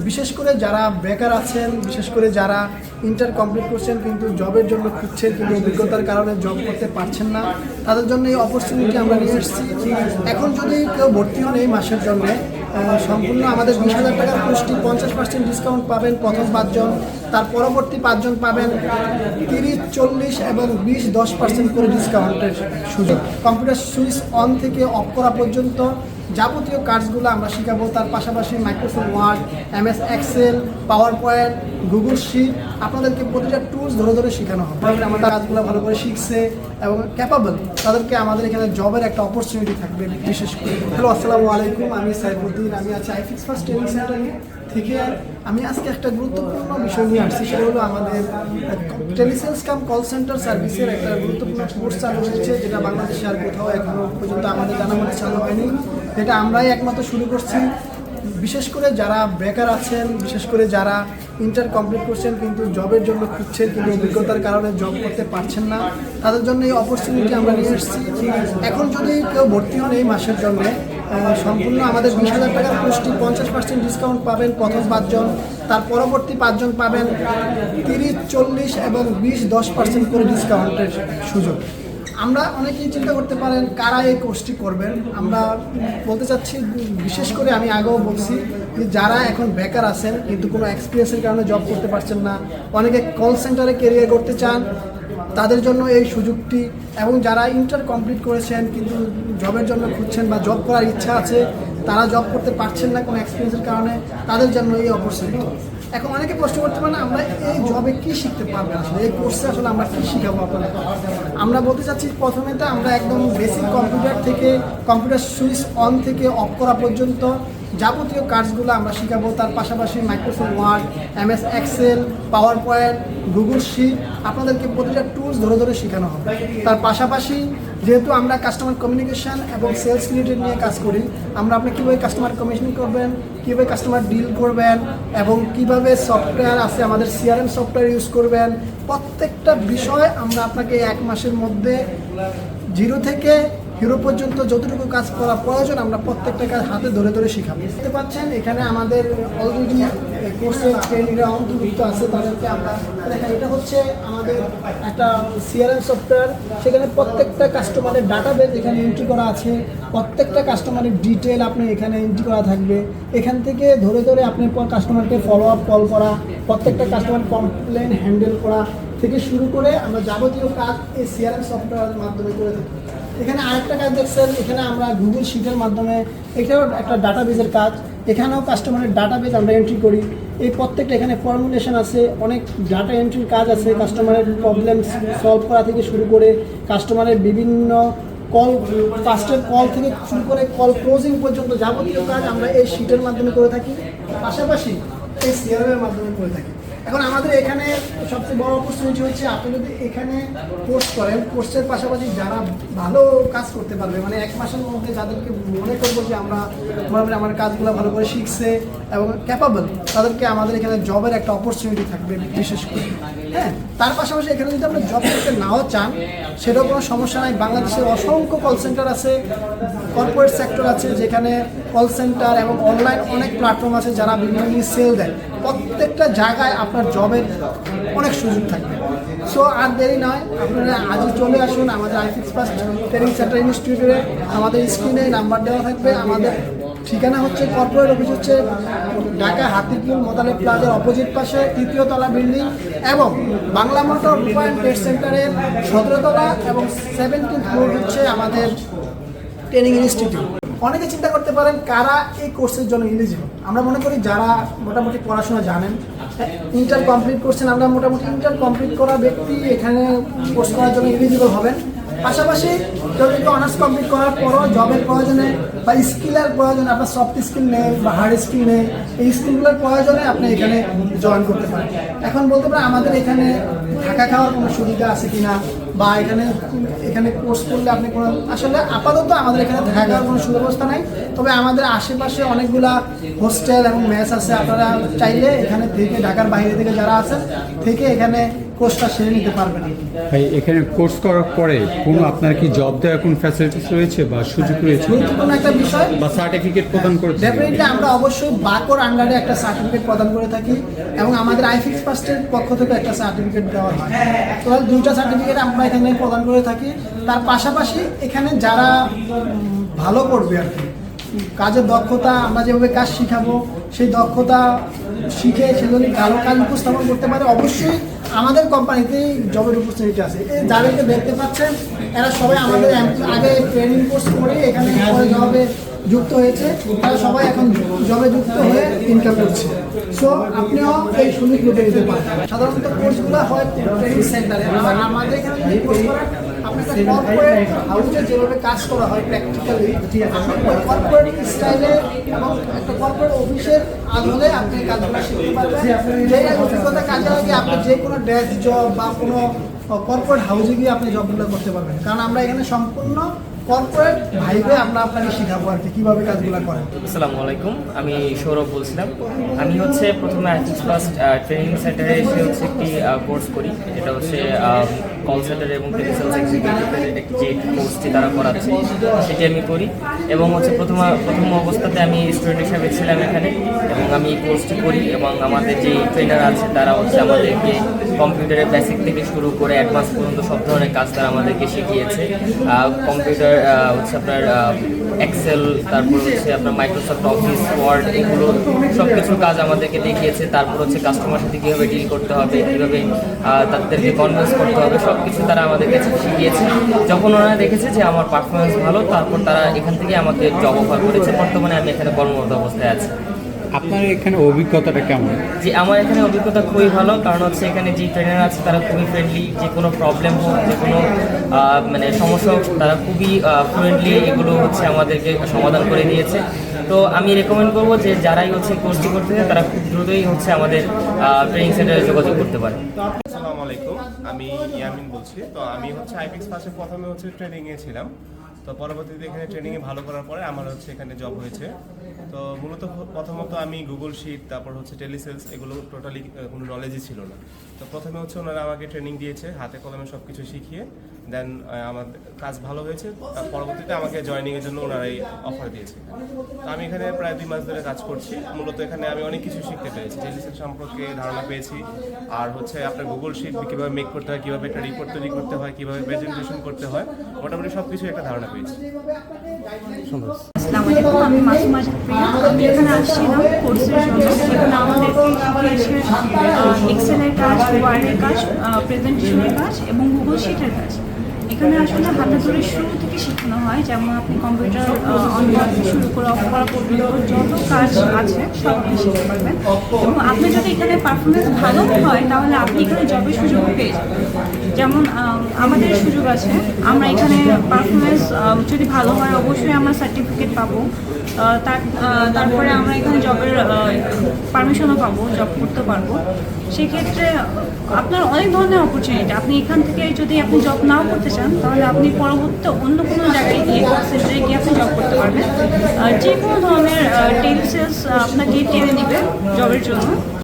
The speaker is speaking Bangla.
বিশেষ করে যারা বেকার আছেন, বিশেষ করে যারা ইন্টার কমপ্লিট করছেন কিন্তু জবের জন্য খুঁজছেন কিন্তু অভিজ্ঞতার কারণে জব করতে পারছেন না, তাদের জন্য এই অপরচুনিটি আমরা নিয়ে এসেছি। এখন যদি কেউ ভর্তি হন এই মাসের জন্য সম্পূর্ণ আমাদের 20,000 টাকার পোস্টে 50% ডিসকাউন্ট পাবেন প্রথম 5 জন, তার পরবর্তী 5 জন পাবেন 30, 40 এবং 20, 10% করে ডিসকাউন্টের সুযোগ। কম্পিউটার সুইচ অন থেকে অফ করা পর্যন্ত যাবতীয় কাজগুলো আমরা শেখাবো। তার পাশাপাশি Microsoft Word, MS Excel, PowerPoint, Google sheet আপনাদেরকে প্রতিটা টুলস ধরে ধরে শেখানো হবে। আমাদের কাজগুলো ভালো করে শিখছে এবং ক্যাপাবল, তাদেরকে আমাদের এখানে জবের একটা অপরচুনিটি থাকবে বিশেষ করে। হ্যালো, আসসালামু আলাইকুম, আমি সাইফুদ্দিন, আমি আছি iFix First ট্রেনিং সেন্টার থেকে। আমি আজকে একটা গুরুত্বপূর্ণ বিষয় নিয়ে আসছি, সেটা হলো আমাদের টেলিসেলস কাম কল সেন্টার সার্ভিসের একটা গুরুত্বপূর্ণ কোর্স চালু হয়েছে, যেটা বাংলাদেশে আর কোথাও এখনো পর্যন্ত আমাদের জানা মতে চালু হয়নি। এটা আমরাই একমাত্র শুরু করছি। বিশেষ করে যারা বেকার আছেন, বিশেষ করে যারা ইন্টার কমপ্লিট করছেন কিন্তু জবের জন্য খুঁজছেন কিন্তু অভিজ্ঞতার কারণে জব করতে পারছেন না, তাদের জন্য এই অপরচুনিটি আমরা নিয়ে এসেছি। এখন যদি কেউ ভর্তি হন এই মাসের জন্য সম্পূর্ণ আমাদের 20,000 টাকার পোস্টে 50% ডিসকাউন্ট পাবেন প্রথম 5 জন, তার পরবর্তী 5 জন পাবেন 30, 40 এবং 20, 10% করে ডিসকাউন্টের সুযোগ। আমরা অনেকেই চিন্তা করতে পারেন কারা এই কোর্সটি করবেন। আমরা বলতে চাচ্ছি, বিশেষ করে আমি আগেও বলছি যে যারা এখন বেকার আছেন কিন্তু কোনো এক্সপিরিয়েন্সের কারণে জব করতে পারছেন না, অনেকে কল সেন্টারে ক্যারিয়ার করতে চান, তাদের জন্য এই সুযোগটি। এবং যারা ইন্টার কমপ্লিট করেছেন কিন্তু জবের জন্য খুঁজছেন বা জব করার ইচ্ছা আছে, তারা জব করতে পারছেন না কোনো এক্সপিরিয়েন্সের কারণে, তাদের জন্য এই অপরচুনিটি। এখন অনেকে প্রশ্ন করতে পারেন আমরা এই জবে কী শিখতে পারবো, আসলে এই কোর্সে আসলে আমরা কী শিখাবো আপনাদের। আমরা বলতে চাচ্ছি, প্রথমেতে আমরা একদম বেসিক কম্পিউটার থেকে কম্পিউটার সুইচ অন থেকে অফ করা পর্যন্ত যাবতীয় কাজগুলো আমরা শেখাবো। তার পাশাপাশি Microsoft Word, MS Excel, PowerPoint, Google sheet আপনাদেরকে প্রতিটা টুলস ধরে ধরে শেখানো হবে। তার পাশাপাশি যেহেতু আমরা কাস্টমার কমিউনিকেশন এবং সেলস রিলেটেড নিয়ে কাজ করি, আমরা আপনি কীভাবে কাস্টমার কমিউনিকেশন করবেন, কীভাবে কাস্টমার ডিল করবেন এবং কীভাবে সফটওয়্যার আছে আমাদের CRM সফটওয়্যার ইউজ করবেন, প্রত্যেকটা বিষয় আমরা আপনাকে 1 মাসের মধ্যে 0 থেকে হিরো পর্যন্ত যতটুকু কাজ করা প্রয়োজন আমরা প্রত্যেকটা কাজ হাতে ধরে ধরে শেখাবো। বুঝতে পারছেন, এখানে আমাদের অলরেডি কোর্সে ট্রেনিংরা অন্তর্ভুক্ত আছে, তাদেরকে আমরা দেখেন। এটা হচ্ছে আমাদের একটা CRM সফটওয়্যার, সেখানে প্রত্যেকটা কাস্টমারের ডাটাবেস এখানে এন্ট্রি করা আছে, প্রত্যেকটা কাস্টমারের ডিটেল আপনি এখানে এন্ট্রি করা থাকবে। এখান থেকে ধরে ধরে আপনি কাস্টমারকে ফলো আপ কল করা, প্রত্যেকটা কাস্টমার কমপ্লেন হ্যান্ডেল করা থেকে শুরু করে আমরা যাবতীয় কাজ এই CRM সফটওয়্যারের মাধ্যমে করে থাকি। এখানে আরেকটা কাজ দেখছেন, এখানে আমরা গুগল শিটের মাধ্যমে, এটাও একটা ডাটাবেজের কাজ, এখানেও কাস্টমারের ডাটাবেজ আমরা এন্ট্রি করি। এই প্রত্যেকটা এখানে ফর্মুলেশন আছে, অনেক ডাটা এন্ট্রির কাজ আছে, কাস্টমারের প্রবলেম সলভ করা থেকে শুরু করে কাস্টমারের বিভিন্ন কল, ফার্স্টের কল থেকে শুরু করে কল ক্লোজিং পর্যন্ত যাবতীয় কাজ আমরা এই শিটের মাধ্যমে করে থাকি, পাশাপাশি এই CRM এর মাধ্যমে করে থাকি। এখন আমাদের এখানে সবচেয়ে বড় অপরচুনিটি হচ্ছে, আপনি যদি এখানে কোর্স করেন, কোর্সের পাশাপাশি যারা ভালো কাজ করতে পারবে, মানে 1 মাসের মধ্যে যাদেরকে মনে করবো যে আমরা মোটামুটি আমার কাজগুলো ভালো করে শিখছে এবং ক্যাপাবল, তাদেরকে আমাদের এখানে জবের একটা অপরচুনিটি থাকবে বিশেষ করে। হ্যাঁ, তার পাশাপাশি এখানে যদি আপনার জব করতে নাও চান সেটাও কোনো সমস্যা নাই। বাংলাদেশের অসংখ্য কল সেন্টার আছে, কর্পোরেট সেক্টর আছে, যেখানে কল সেন্টার এবং অনলাইন অনেক প্ল্যাটফর্ম আছে যারা বিভিন্ন সেল দেয়। প্রত্যেকটা জায়গায় আপনার জবের অনেক সুযোগ থাকবে। সো আর দেরি নয়, আপনারা আজই চলে আসুন আমাদের iFix First ট্রেনিং সেন্টার ইনস্টিটিউটে। আমাদের স্ক্রিনে নাম্বার দেওয়া থাকবে। আমাদের ঠিকানা হচ্ছে, কর্পোরেট অফিস হচ্ছে ঢাকা হাতিপুর মোতালেব প্লাজার অপোজিট পাশে 3য় তলা বিল্ডিং, এবং বাংলা মোটর পয়েন্ট ট্রেড সেন্টারের 17 তলা এবং 17th ফ্লোর হচ্ছে আমাদের ট্রেনিং ইনস্টিটিউট। অনেকে চিন্তা করতে পারেন কারা এই কোর্সের জন্য এলিজিবল। আমরা মনে করি যারা মোটামুটি পড়াশোনা জানেন, ইন্টার কমপ্লিট করছেন, আমরা মোটামুটি ইন্টার কমপ্লিট করা ব্যক্তি এখানে কোর্স করার জন্য এলিজিবল হবেন। পাশাপাশি কেউ যদি অনার্স কমপ্লিট করার পরও জবের প্রয়োজনে বা স্কিলের প্রয়োজনে, আপনার সফট স্কিল নেই বা হার্ড স্কিল নেই, এই স্কিলগুলোর প্রয়োজনে আপনি এখানে জয়েন করতে পারেন। এখন বলতে পারেন আমাদের এখানে থাকা খাওয়ার কোনো সুবিধা আছে কিনা বা এখানে এখানে কোর্স করলে আপনি কোনো আসলে আপাতত আমাদের এখানে থাকার কোনো সুব্যবস্থা নাই, তবে আমাদের আশেপাশে অনেকগুলা হোস্টেল এবং মেস আছে। আপনারা চাইলে এখানে থেকে ঢাকার বাইরে থেকে যারা আছেন থেকে এখানে কোর্সটা সেরে নিতে পারবেন। ভাই এখানে কোর্স করার পরে কোনো আপনার কি জব দেওয়ার কোনো ফ্যাসিলিটিস রয়েছে বা সুযোগ রয়েছে গুরুত্বপূর্ণ একটা বিষয় বা সার্টিফিকেট প্রদান করে থাকেন? ডেফিনেটলি আমরা অবশ্যই বাকর আন্ডারে একটা সার্টিফিকেট প্রদান করে থাকি এবং আমাদের আইফিক্স ফার্স্টের পক্ষ থেকে একটা সার্টিফিকেট দেওয়া হয়। টোটাল 2টা সার্টিফিকেট আমরা এখানে প্রদান করে থাকি। তার পাশাপাশি এখানে যারা ভালো করবে আর কি কাজের দক্ষতা, আমরা যেভাবে কাজ শিখাবো সেই দক্ষতা শিখে সে যদি ভালো কাজ উপস্থাপন করতে পারে, অবশ্যই আমাদের কোম্পানিতেই জবের অপরচুনিটি আছে। এই যাদেরকে দেখতে পাচ্ছেন এরা সবাই আমাদের আগে ট্রেনিং কোর্স করে এখানে জবে যুক্ত হয়েছে, তারা সবাই এখন জবে যুক্ত হয়ে ইনকাম করছে। সো আপনিও এই সুযোগ লুটে নিতে পারেন। সাধারণত কোর্সগুলো হয় ট্রেনিং সেন্টারে, আবার আমাদের এখানে যদি কোর্স করার আপনাকে কর্পোরেট হাউসে যেভাবে কাজ করা হয় প্র্যাকটিক্যালি, আপনি কর্পোরেট স্টাইলে এবং একটা কর্পোরেট অফিসের আদলে আপনি কাজগুলো শিখতে পারবেন। যে অভিজ্ঞতা কাজে লাগে আপনি যে কোনো ডেস্ক জব বা কোনো কর্পোরেট হাউসে গিয়ে আপনি জবগুলো করতে পারবেন, কারণ আমরা এখানে সম্পূর্ণ কর্পোরেট ভাইবে আমরা আপনাকে শেখাবো আর কি কীভাবে কাজগুলো করেন। আসসালামু আলাইকুম, আমি সৌরভ বলছিলাম। আমি হচ্ছে প্রথমে আইফিক্স ফার্স্ট ট্রেনিং সেন্টারে এসে হচ্ছে একটি কোর্স করি, যেটা হচ্ছে কল সেন্টার এবং টেলিসেলস এক্সিকিউটিভের যে কোর্সটি তারা করাচ্ছে সেটি আমি করি। এবং হচ্ছে প্রথম অবস্থাতে আমি স্টুডেন্ট হিসাবে ছিলাম এখানে, এবং আমি এই কোর্সটি করি। এবং আমাদের যে ট্রেনার আছে তারা হচ্ছে আমাদেরকে কম্পিউটারের বেসিক থেকে শুরু করে অ্যাডভান্স পর্যন্ত সব ধরনের কাজ তারা আমাদেরকে শিখিয়েছে। কম্পিউটার হচ্ছে আপনার এক্সেল, তারপর হচ্ছে আপনার মাইক্রোসফট অফিস, ওয়ার্ড, এগুলো সব কিছুর কাজ আমাদেরকে দেখিয়েছে। তারপর হচ্ছে কাস্টমার সাথে কীভাবে ডিল করতে হবে, কীভাবে তাদেরকে কনভিন্স করতে হবে, সব কিছু তারা আমাদের কাছে শিখিয়েছে। যখন ওনারা দেখেছে যে আমার পারফরমেন্স ভালো, তারপর তারা এখান থেকে আমাকে জব অফার করেছে। বর্তমানে আমি এখানে কর্মরত অবস্থায় আছি। আপনার এখানে অভিজ্ঞতাটা কেমন? যে আমার এখানে অভিজ্ঞতা খুবই ভালো, কারণ হচ্ছে এখানে যে ট্রেনার আছে তারা খুবই ফ্রেন্ডলি। যে কোনো প্রবলেম হোক, যে কোনো মানে সমস্যা হোক, তারা খুবই ফ্রেন্ডলি, এগুলো হচ্ছে আমাদেরকে সমাধান করে দিয়েছে। তো আমি রেকমেন্ড করবো যে যারাই হচ্ছে কোর্সটি করতে চায় তারা খুব দ্রুতই হচ্ছে আমাদের ট্রেনিং সেন্টারে যোগাযোগ করতে পারে। আসসালামু আলাইকুম, আমি ইয়ামিন বলছি। তো আমি হচ্ছে আইফিক্স ফার্স্টে প্রথমে হচ্ছে ট্রেনিংয়ে ছিলাম। তো পরবর্তীতে এখানে ট্রেনিংয়ে ভালো করার পরে আমার হচ্ছে এখানে জব হয়েছে। তো মূলত প্রথমত আমি গুগল শিট, তারপর হচ্ছে টেলিসেলস, এগুলো টোটালি কোনো নলেজই ছিল না। তো প্রথমে হচ্ছে ওনারা আমাকে ট্রেনিং দিয়েছে, হাতে কলমে সব কিছু শিখিয়ে, দেন আমার কাজ ভালো হয়েছে। পরবর্তীতে আমাকে জয়েনিংয়ের জন্য ওনারাই অফার দিয়েছে। তো আমি এখানে প্রায় 2 মাস ধরে কাজ করছি। মূলত এখানে আমি অনেক কিছু শিখতে পেরেছি, টেলিসেল সম্পর্কে ধারণা পেয়েছি। আর হচ্ছে আপনার গুগল শিট কীভাবে মেক করতে হয়, কীভাবে একটা রিপোর্ট তৈরি করতে হয়, কীভাবে প্রেজেন্টেশন করতে হয়, মোটামুটি সব কিছু একটা ধারণা পেয়েছি। আসসালামু আলাইকুম, আমি মাসুমা প্রিয়া। আমি এখানে আসছিলাম কোর্সের জন্য। এখানে আমাদেরকে শিখিয়েছে এক্সেলের কাজ, ওয়ার্ডের কাজ, প্রেজেন্টেশনের কাজ এবং গুগল শিটের কাজ। এখানে আসলে হাতে ধরে শুরু থেকে শেখানো হয়, যেমন আপনি কম্পিউটার অন করা থেকে শুরু করে অফ করা পর্যন্ত যত কাজ আছে সব কিছু শিখতে পারবেন। এবং আপনি যদি এখানে পারফরমেন্স ভালো হয় তাহলে আপনি এখানে জবের সুযোগ পেয়ে যাবেন। যেমন আমাদের সুযোগ আছে, আমরা এখানে পারফরমেন্স যদি ভালো হয় অবশ্যই আমরা সার্টিফিকেট পাবো। তারপরে আমরা এখানে জবের পারমিশনও পাবো, জব করতে পারবো। সেক্ষেত্রে আপনার অনেক ধরনের অপরচুনিটি। আপনি এখান থেকে যদি আপনি জব নাও করতে চান তাহলে আপনি পরবর্তীতে অন্য কোনো জায়গায় গিয়ে সেন্টারে গিয়ে আপনি জব করতে পারবেন। যে কোনো ধরনের টেলিসেলস আপনাকে টেনে নেবে জবের জন্য।